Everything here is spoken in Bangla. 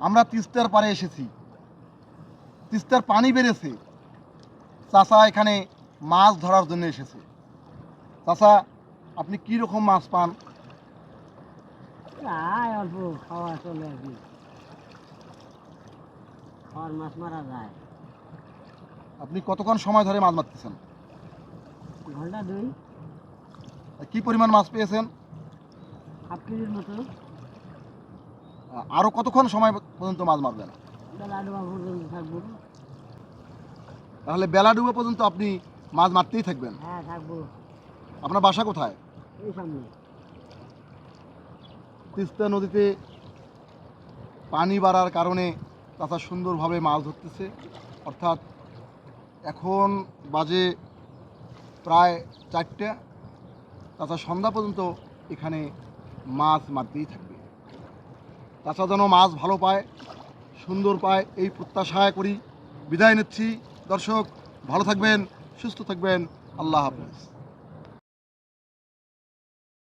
আমরা তিস্তার পাড়ে এসেছি, তিস্তার পানি বেড়েছে, চাচা এখানে মাছ ধরার জন্য এসেছে। চাচা, আপনি কি রকম মাছ পান? অল্প খাওয়া চলে আর কি, খাওয়ার মাছ মারা যায়। আপনি কতক্ষণ সময় ধরে মাছ মারতেছেন? ঘন্টা 2। কি পরিমাণ মাছ পেয়েছেন? হাফ কেজির মতো। আরও কতক্ষণ সময় পর্যন্ত মাছ মারবেন? বেলা ডোবা পর্যন্ত থাকবো। তাহলে বেলা ডুবা পর্যন্ত আপনি মাছ মারতেই থাকবেন? হ্যাঁ, থাকবো। আপনার বাসা কোথায়? এই সামনে। তিস্তা নদীতে পানি বাড়ার কারণে চাচা সুন্দরভাবে মাছ ধরতেছে। অর্থাৎ এখন বাজে প্রায় 4টা। চাচা সন্ধ্যা পর্যন্ত এখানে মাছ মারতেই থাকবে। চাচা যেন মাছ ভালো পায়, সুন্দর পায়, এই প্রত্যাশা করি। বিদায় নিচ্ছি। দর্শক, ভালো থাকবেন, সুস্থ থাকবেন। আল্লাহ হাফেজ।